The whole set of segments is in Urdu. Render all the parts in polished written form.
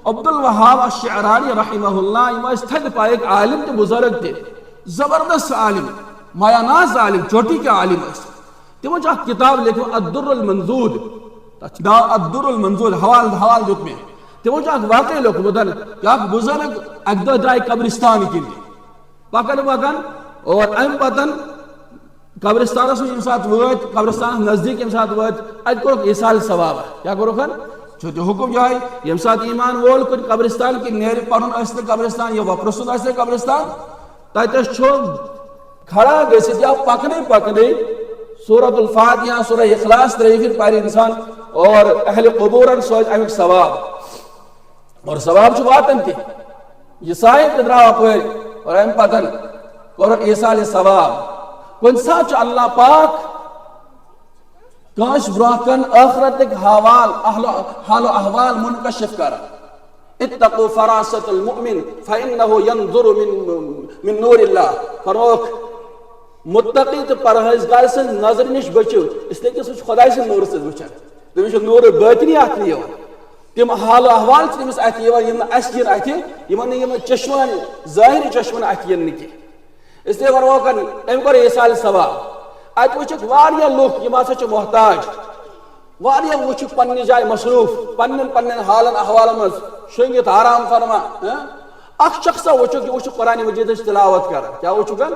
عبد الوہاب الشعرانی رحمہ اللہ یہ تھد پائک عالم تے بزرگ تے زبردست عالم مایا ناز عالم چوٹی کے عالم تمو اخ کتاب لکھو الدر المنضود الدر المنضود حوال دیت میں تمو اخ واقعی لوگ بدن کہ اخ بزرگ اک دہ درائے قبرستان کن پکن اور ام پتن قبرستانس میں سات وات قبرستان نزدیک یم سات وات ات کورک ایصال ثواب کیا کورکن چونکہ حکم جو ہے یم سات ایمان وول کن قبرستان کی نیر پڑھن اس قبرستان یا وپرسن اس قبرستان تتس چھو کھڑا گژھت یا پکنے سورۃ الفاتحہ سورہ اخلاص ترٛیہِ پھر پرِ انسان اور اہل قبورن سوز امیک ثواب اور ثواب چھُ واتن تہِ یہ سائن تہِ درٛاو اپٲرۍ اور امہِ پتن کوٚرُکھ ایصال ثواب کُنہِ ساتہٕ چھُ اللہ پاک کٲنٛسہِ برٛونٛہہ کن ٲخرتٕکۍ حال و احوال منکشف کران اتقوا فراست المؤمن فإنه ينظر من نور الله فرموک متقی تو پرہیزگار سن نظر نش بچو اس لیے کہ سہ خدا سن نور سے وچان تمس نور باطنی ات تم حال و احوال تمس ات اسین ات یم چشمان ظاہری چشمان ات کی اس لیے فرموکن ام کور ایصال ثواب ات وچھ واریاہ لوک یم ہسا چھ محتاج واریاہ وچھ پننہِ جائے مصروف پنن حالن احوالن مز شنگت آرام فرما اخ شخص وچھو کہ وہ قرآن مجید تلاوت کر کیا وچھکن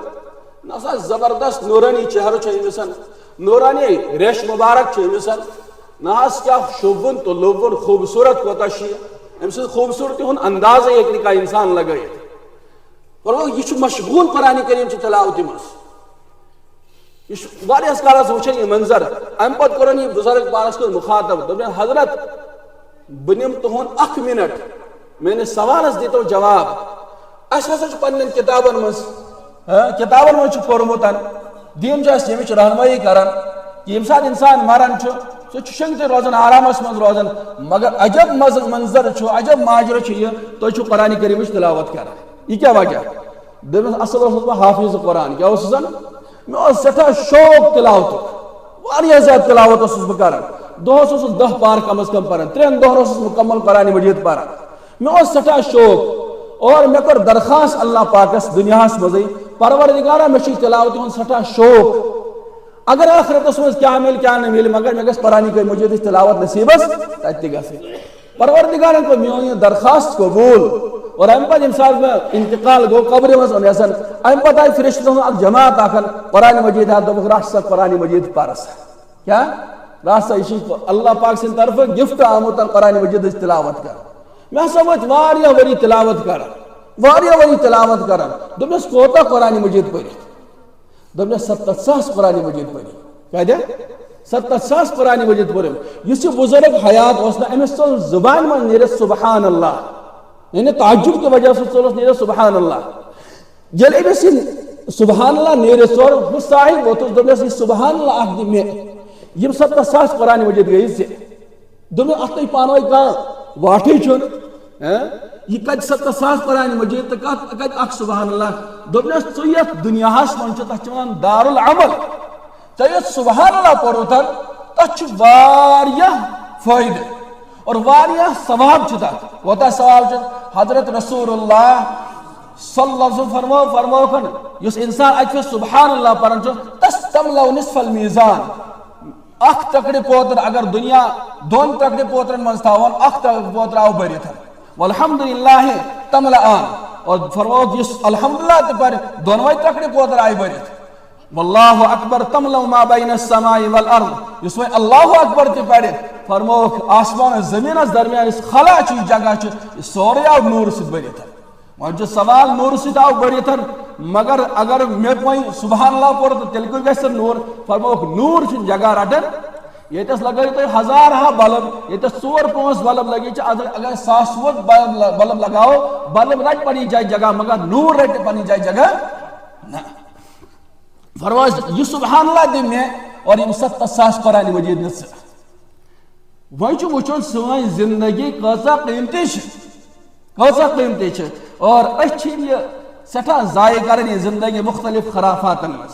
نسا زبردست نورانی چہرہ چھ نورانی ریش مبارک چھ ناس کیا شوبن تو لوبن خوبصورت کوتا شی ام سے خوبصورتی ہن انداز ایک نکا انسان لگے اور وہ یہ مشغول قرآن کریم چھ تلاوت مس یہ واریاہ کالس وچھن یہ منظر ام پت کرن یہ بزرگ پانس کو مخاطب دپن حضرت بنم تہن اخ منٹ میں نے سوالس دیتو جواب اس ہسا چھ پنن کتابن مس کتابن چھ پورمتن دین چھ یمچ رہنمائی کران کہ یم سات انسان مران چھ سہ شنگتے روزان آرامس من روزان مگر عجب منظر چھ عجب ماجرہ چھ یہ تو چھ قرآن کریم تلاوت کران یہ کیا وجہ دپس اصل اوسس بہ حافظ قرآن کیا اوسس میں سٹھا شوق تلاوت واریاہ زیادہ تلاوت اوسس بہ کران دہس اوسس 10 پار کم از کم پران 3 دہن اوسس مکمل قرآن مجید پران میں سٹھا شوق اور میں کر درخواست اللہ پاکس دنیاس مزے پروردگارہ میں تلاوت ہن سٹھا شوق اگر آخرتس مز کیا مل کیا نہ مل مگر میں گس قرآن کی مجید تلاوت نصیبس تتہ گژھِ پروردگارن کو میون درخواست قبول اور ام پتہ انسان میں انتقال گو قبر مز انسان ام پتہ فرشتوں اک جماعت اخن قرآن مجید دبک راس قرآن مجید پارس کیا راس یہ اللہ پاک سن طرف گفٹ آمت قرآن مجید تلاوت کر میں سمجھ واریاہ وری تلاوت کر واریاہ وری تلاوت کر دمس کوتا قرآن مجید پڑھ دمس 700 قرآن مجید پڑھ کیا دے 700 قرآن مجید پڑھ اس بزرگ حیات اس امس چل زبان من نیرت سبحان اللہ یعنی تعجب کی وجہ سے چلس نیرت سبحان اللہ جل امس سبحان اللہ نیرت سور وہ صاحب ووتس دمس سبحان اللہ اخ دی میں یم 700 قرآن مجید گئی سے دم ات پانوی کان واٹھی چھن یہ کت 700 قرآن مجید کت اخ سبحان اللہ دمس ثیت دنیاس من تک دار العمل ثیت سبحان اللہ پڑھو تک واریاہ فائدہ اور واریاہ ثواب تک کوتا ثواب حضرت رسول اللہ صلی اللہ علیہ وسلم فرموکن اس انسان اتھ سبحان اللہ پڑھن تستملو نصف المیزان اخ تکڑی پوتر اگر دنیا دون تکڑی پوترن من تھاون اخ تکڑی پوتر آو بریت والحمدللہ تملآن اور فرموک اس الحمدللہ تے پر دونوئی تکڑی پوتر آئی بریت واللہ اکبر تملو ما بین السماء والارض اس میں اللہ اکبر تے پڑھ فرموک آسمان زمین اس درمیان اس خلا چی جگہ چی سورے آو نور سے بریت اور جو سوال نور سے آو بریت مگر اگر میں کوئی سبحان اللہ پڑھ تو تلکو گیسر نور فرموک نور چی جگہ رٹن یہ تس لگائی تو 1000 بلب یہ تس 4-5 بلب لگی اگر 100 بلب لگاؤ بلب رٹ پڑی جائے جگہ مگر نور رٹ پڑی جائے جگہ نا فرماز یہ سبحان اللہ دن میں اور یہ 700 قرآن مجید نصر وہی چو وچون سوائیں زندگی قصہ قیمتی چھ اور اچھی یہ سٹھا ضائع کرنی زندگی مختلف خرافات میں